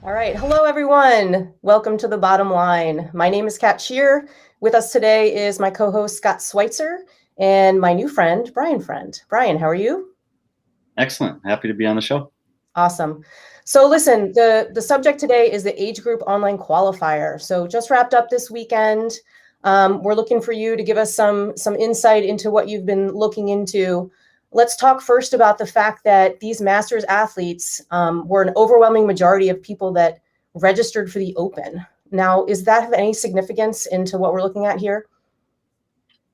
All right. Hello, everyone. Welcome to The Bottom Line. My name is Kat Shear. With us today is my co-host, Scott Schweitzer, and my new friend, Brian Friend. Brian, how are you? Excellent. Happy to be on the show. Awesome. So listen, the subject today is the age group online qualifier. So just wrapped up this weekend. We're looking for you to give us some insight into what you've been looking into. Let's talk first about the fact that these Masters athletes were an overwhelming majority of people that registered for the Open. Now, is that have any significance into what we're looking at here?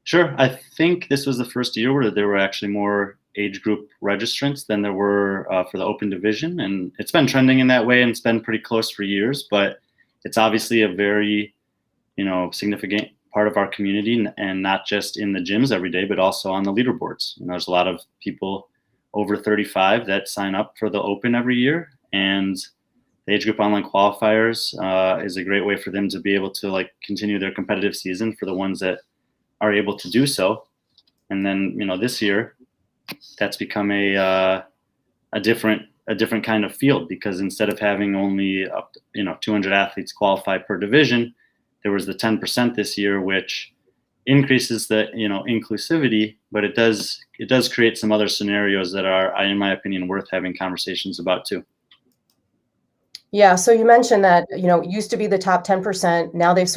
Sure. I think this was the first year where there were actually more age group registrants than there were for the Open division. And it's been trending in that way and it's been pretty close for years, but it's obviously a very, significant part of our community and not just in the gyms every day, but also on the leaderboards. There's a lot of people over 35 that sign up for the Open every year, and the age group online qualifiers is a great way for them to be able to continue their competitive season for the ones that are able to do so. And then, this year that's become a different kind of field, because instead of having only 200 athletes qualify per division, there was the 10% this year, which increases the inclusivity, but it does create some other scenarios that are, in my opinion, worth having conversations about too. Yeah, so you mentioned that, used to be the top 10%. Now they've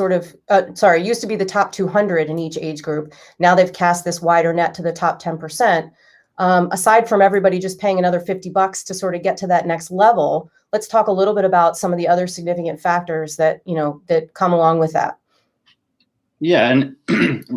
used to be the top 200 in each age group. Now they've cast this wider net to the top 10%. Aside from everybody just paying another $50 to sort of get to that next level, let's talk a little bit about some of the other significant factors that, that come along with that. Yeah, and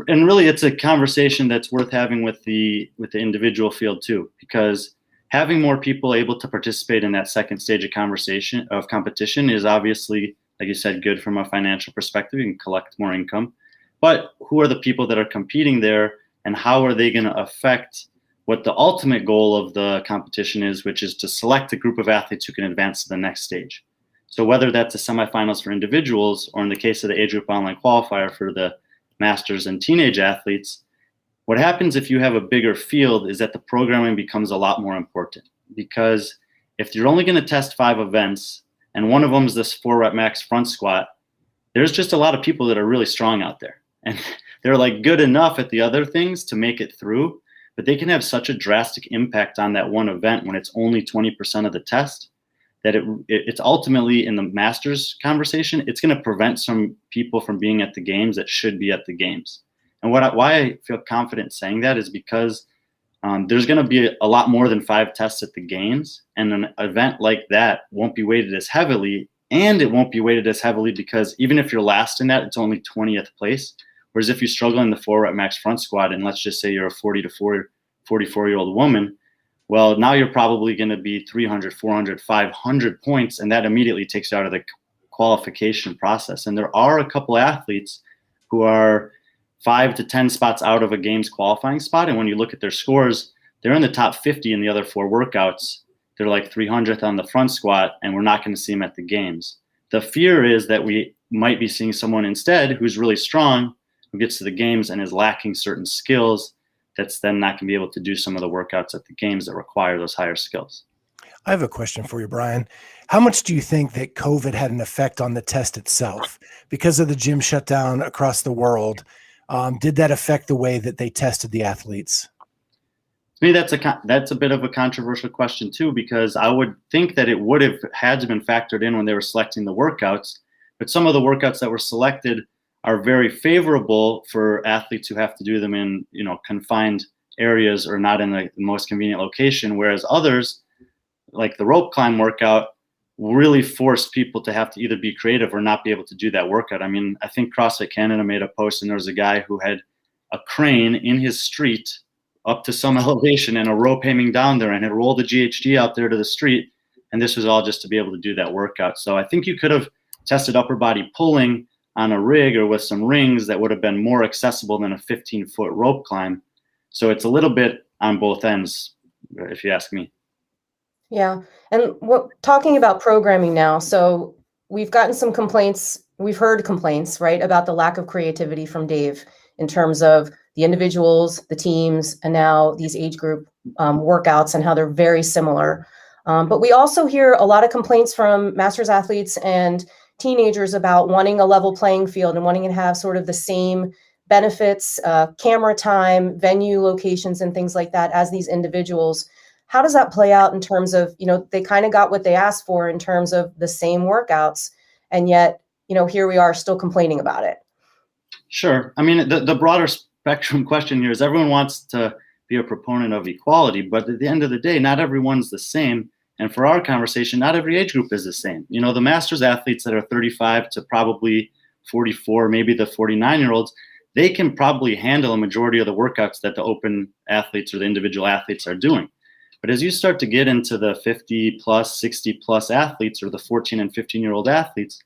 really it's a conversation that's worth having with the individual field too, because having more people able to participate in that second stage of competition is obviously, like you said, good from a financial perspective. You can collect more income. But who are the people that are competing there, and how are they going to affect what the ultimate goal of the competition is, which is to select a group of athletes who can advance to the next stage? So whether that's the semifinals for individuals, or in the case of the age group online qualifier for the Masters and teenage athletes, what happens if you have a bigger field is that the programming becomes a lot more important. Because if you're only going to test 5 events, and one of them is this 4-rep max front squat, there's just a lot of people that are really strong out there. And they're good enough at the other things to make it through, but they can have such a drastic impact on that one event when it's only 20% of the test, that it's ultimately, in the Masters conversation, it's going to prevent some people from being at the games that should be at the games. And why I feel confident saying that is because there's going to be a lot more than 5 tests at the games, and an event like that won't be weighted as heavily, and it won't be weighted as heavily because even if you're last in that, it's only 20th place. Whereas if you struggle in the 4-rep max front squat, and let's just say you're a 44-year-old woman, well, now you're probably going to be 300, 400, 500 points, and that immediately takes you out of the qualification process. And there are a couple athletes who are 5 to 10 spots out of a games qualifying spot, and when you look at their scores, they're in the top 50 in the other 4 workouts. They're like 300th on the front squat, and we're not going to see them at the games. The fear is that we might be seeing someone instead who's really strong, who gets to the games and is lacking certain skills, that's then not going to be able to do some of the workouts at the games that require those higher skills. I have a question for you, Brian. How much do you think that COVID had an effect on the test itself? Because of the gym shutdown across the world, did that affect the way that they tested the athletes? To me, that's a bit of a controversial question too, because I would think that it would have had to been factored in when they were selecting the workouts. But some of the workouts that were selected are very favorable for athletes who have to do them in confined areas or not in the most convenient location, whereas others, like the rope climb workout, really force people to have to either be creative or not be able to do that workout. I mean, I think CrossFit Canada made a post, and there was a guy who had a crane in his street up to some elevation and a rope hanging down there, and had rolled the GHD out there to the street, and this was all just to be able to do that workout. So I think you could have tested upper body pulling on a rig or with some rings that would have been more accessible than a 15-foot rope climb. So it's a little bit on both ends, if you ask me. Yeah. And talking about programming now, so we've gotten some complaints, we've heard complaints, right, about the lack of creativity from Dave in terms of the individuals, the teams, and now these age group workouts and how they're very similar. But we also hear a lot of complaints from masters athletes and teenagers about wanting a level playing field and wanting to have sort of the same benefits, camera time, venue locations, and things like that as these individuals. How does that play out in terms of, they kind of got what they asked for in terms of the same workouts, and yet, here we are still complaining about it? Sure. I mean, the broader spectrum question here is everyone wants to be a proponent of equality, but at the end of the day, not everyone's the same. And for our conversation, not every age group is the same. The masters athletes that are 35 to probably 44, maybe the 49-year-olds, they can probably handle a majority of the workouts that the open athletes or the individual athletes are doing. But as you start to get into the 50 plus, 60 plus athletes or the 14 and 15-year-old athletes,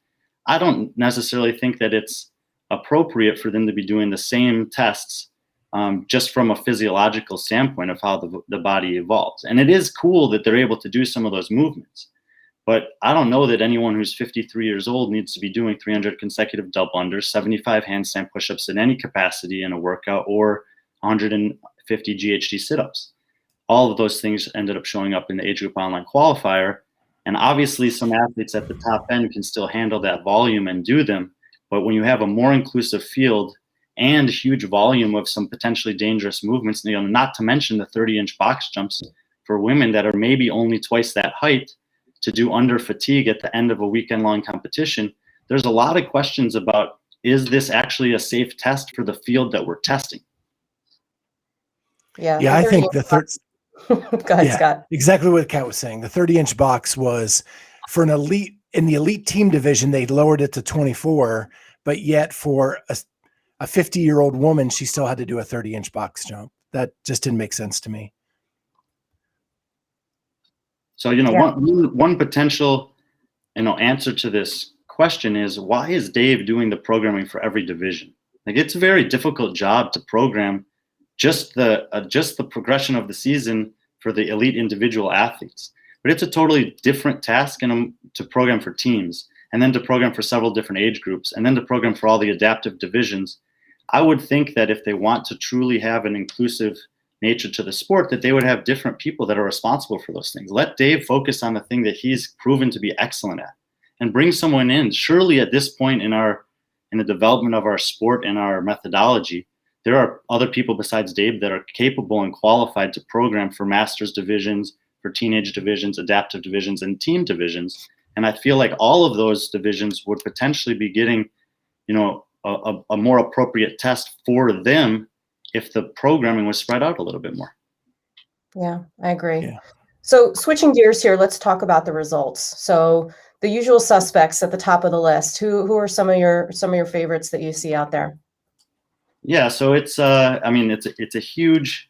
I don't necessarily think that it's appropriate for them to be doing the same tests just from a physiological standpoint of how the body evolves. And it is cool that they're able to do some of those movements. But I don't know that anyone who's 53 years old needs to be doing 300 consecutive double unders, 75 handstand push-ups in any capacity in a workout, or 150 GHD sit-ups. All of those things ended up showing up in the age group online qualifier. And obviously some athletes at the top end can still handle that volume and do them. But when you have a more inclusive field and huge volume of some potentially dangerous movements, not to mention the 30-inch box jumps for women that are maybe only twice that height, to do under fatigue at the end of a weekend-long competition, there's a lot of questions about, is this actually a safe test for the field that we're testing? Yeah, I think the third. Go ahead, Scott. Exactly what Kat was saying. The 30-inch box was for an elite, in the elite team division, they lowered it to 24, but yet for a 50-year-old woman, she still had to do a 30-inch box jump. That just didn't make sense to me. So, one potential, answer to this question is, why is Dave doing the programming for every division? Like, it's a very difficult job to program just the progression of the season for the elite individual athletes. But it's a totally different task to program for teams, and then to program for several different age groups, and then to program for all the adaptive divisions. I would think that if they want to truly have an inclusive nature to the sport, that they would have different people that are responsible for those things. Let Dave focus on the thing that he's proven to be excellent at, and bring someone in. Surely at this point in the development of our sport and our methodology, there are other people besides Dave that are capable and qualified to program for masters divisions, for teenage divisions, adaptive divisions, and team divisions. And I feel like all of those divisions would potentially be getting, a more appropriate test for them if the programming was spread out a little bit more. Yeah, I agree. Yeah. So switching gears here, let's talk about the results. So the usual suspects at the top of the list. Who are some of your favorites that you see out there? Yeah, so it's it's a huge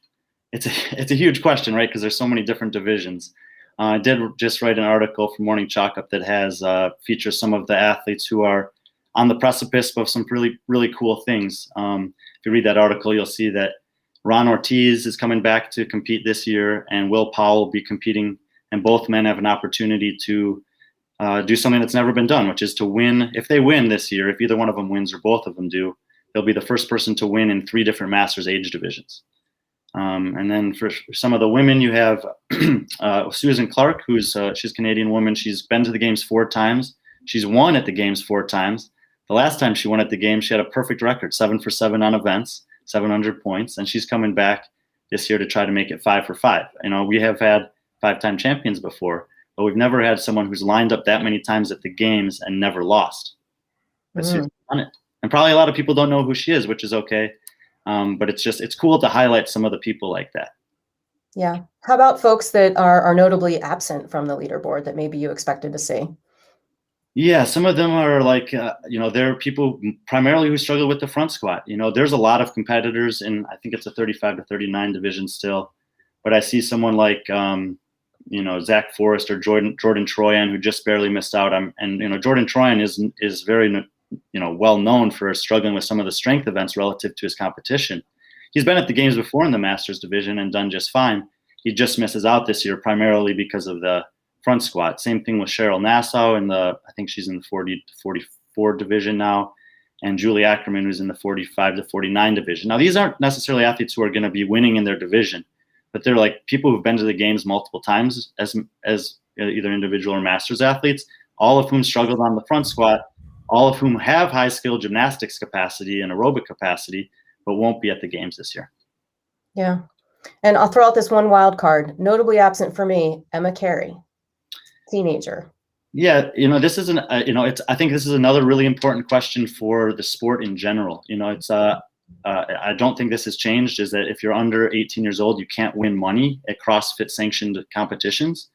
question, right? Because there's so many different divisions. I did just write an article for Morning Chalk Up that has features some of the athletes who are on the precipice of some really, really cool things. If you read that article, you'll see that Ron Ortiz is coming back to compete this year, and Will Powell will be competing, and both men have an opportunity to do something that's never been done, which is to win. If they win this year, if either one of them wins or both of them do, they'll be the first person to win in 3 different masters age divisions. And then for some of the women, you have Susan Clark, she's a Canadian woman. She's been to the games 4 times. She's won at the games 4 times. The last time she won at the games, she had a perfect record, 7 for 7 on events, 700 points. And she's coming back this year to try to make it 5 for 5. We have had 5-time champions before, but we've never had someone who's lined up that many times at the games and never lost. But she's done it. And probably a lot of people don't know who she is, which is okay. But it's cool to highlight some of the people like that. Yeah. How about folks that are notably absent from the leaderboard that maybe you expected to see? Yeah, some of them are like, they're people primarily who struggle with the front squat. There's a lot of competitors in, I think it's a 35 to 39 division still. But I see someone like, Zach Forrest or Jordan Troyan, who just barely missed out. Jordan Troyan is very, well known for struggling with some of the strength events relative to his competition. He's been at the games before in the Masters division and done just fine. He just misses out this year primarily because of the front squat. Same thing with Cheryl Nassau I think she's in the 40 to 44 division now, and Julie Ackerman, who's in the 45 to 49 division. Now, these aren't necessarily athletes who are going to be winning in their division, but they're like people who've been to the games multiple times as either individual or masters athletes, all of whom struggled on the front squat, all of whom have high skill gymnastics capacity and aerobic capacity, but won't be at the games this year. Yeah. And I'll throw out this one wild card, notably absent for me, Emma Carey, teenager. Yeah, this is I think this is another really important question for the sport in general. I don't think this has changed, is that if you're under 18 years old, you can't win money at CrossFit sanctioned competitions.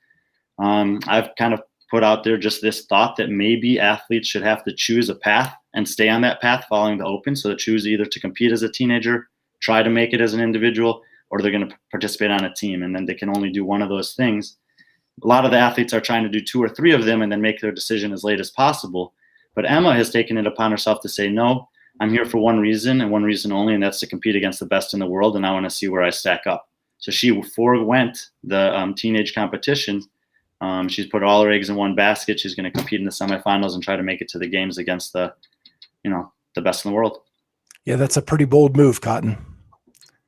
I've kind of put out there just this thought that maybe athletes should have to choose a path and stay on that path following the Open. So they choose either to compete as a teenager, try to make it as an individual, or they're going to participate on a team, and then they can only do one of those things. A lot of the athletes are trying to do 2 or 3 of them and then make their decision as late as possible. But Emma has taken it upon herself to say, no, I'm here for one reason and one reason only, and that's to compete against the best in the world, and I want to see where I stack up. So she forewent the teenage competition. She's put all her eggs in one basket. She's going to compete in the semifinals and try to make it to the games against the best in the world. Yeah, that's a pretty bold move, Cotton.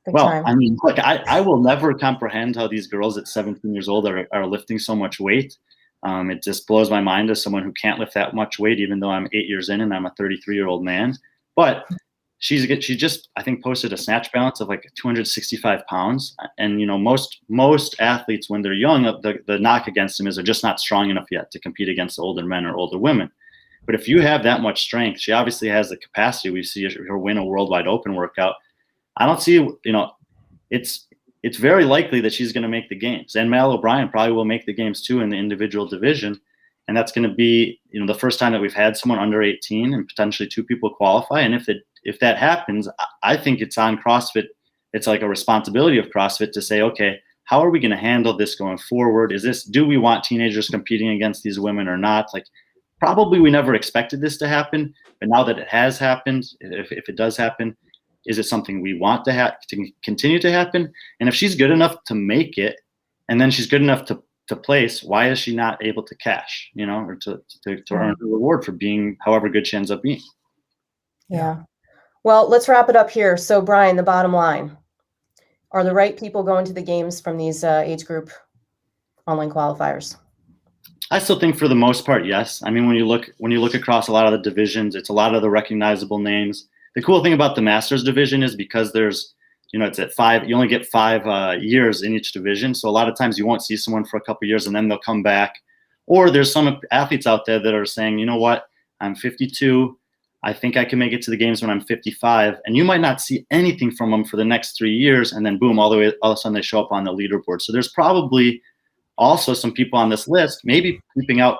Well, I mean, look, I will never comprehend how these girls at 17 years old are lifting so much weight. It just blows my mind as someone who can't lift that much weight, even though I'm 8 years in and I'm a 33-year-old man. But she just, I think, posted a snatch balance of like 265 pounds. And, most athletes, when they're young, the knock against them is they're just not strong enough yet to compete against older men or older women. But if you have that much strength, she obviously has the capacity. We see her win a worldwide open workout. I don't see, it's very likely that she's going to make the games. And Mal O'Brien probably will make the games too in the individual division. And that's going to be, the first time that we've had someone under 18 and potentially 2 people qualify. And if that happens, I think it's on CrossFit. It's like a responsibility of CrossFit to say, okay, how are we going to handle this going forward? Do we want teenagers competing against these women or not? Like, probably we never expected this to happen, but now that it has happened, if it does happen, is it something we want to continue to happen? And if she's good enough to make it, and then she's good enough to place, why is she not able to cash, or to earn a reward for being however good she ends up being? Yeah. Well, let's wrap it up here. So, Brian, the bottom line, are the right people going to the games from these age group online qualifiers? I still think for the most part, yes. I mean, when you look across a lot of the divisions, it's a lot of the recognizable names. The cool thing about the Masters division is because there's, it's at 5, you only get 5 years in each division. So a lot of times you won't see someone for a couple of years and then they'll come back. Or there's some athletes out there that are saying, you know what, I'm 52. I think I can make it to the games when I'm 55. And you might not see anything from them for the next 3 years. And then boom, all of a sudden they show up on the leaderboard. So there's probably also some people on this list, maybe keeping out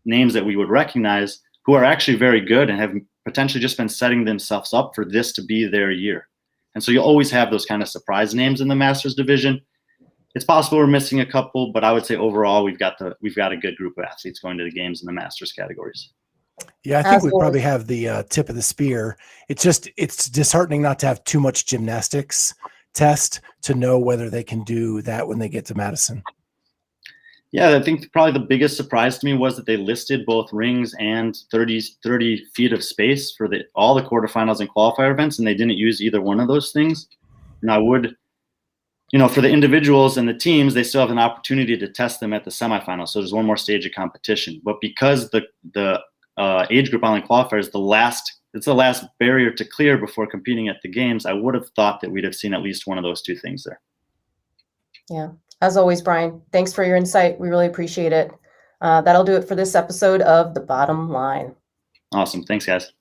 names that we would recognize, who are actually very good and have potentially just been setting themselves up for this to be their year. And so you always have those kind of surprise names in the Masters division. It's possible we're missing a couple, but I would say overall we've got a good group of athletes going to the games in the Masters categories. Yeah, I think we probably have the tip of the spear. It's disheartening not to have too much gymnastics test to know whether they can do that when they get to Madison. Yeah, I think probably the biggest surprise to me was that they listed both rings and 30 feet of space for all the quarterfinals and qualifier events, and they didn't use either one of those things. And I would, for the individuals and the teams, they still have an opportunity to test them at the semifinals. So there's one more stage of competition. But because the age group online qualifier is it's the last barrier to clear before competing at the games, I would have thought that we'd have seen at least one of those 2 things there. Yeah. As always, Brian, thanks for your insight. We really appreciate it. That'll do it for this episode of The Bottom Line. Awesome. Thanks, guys.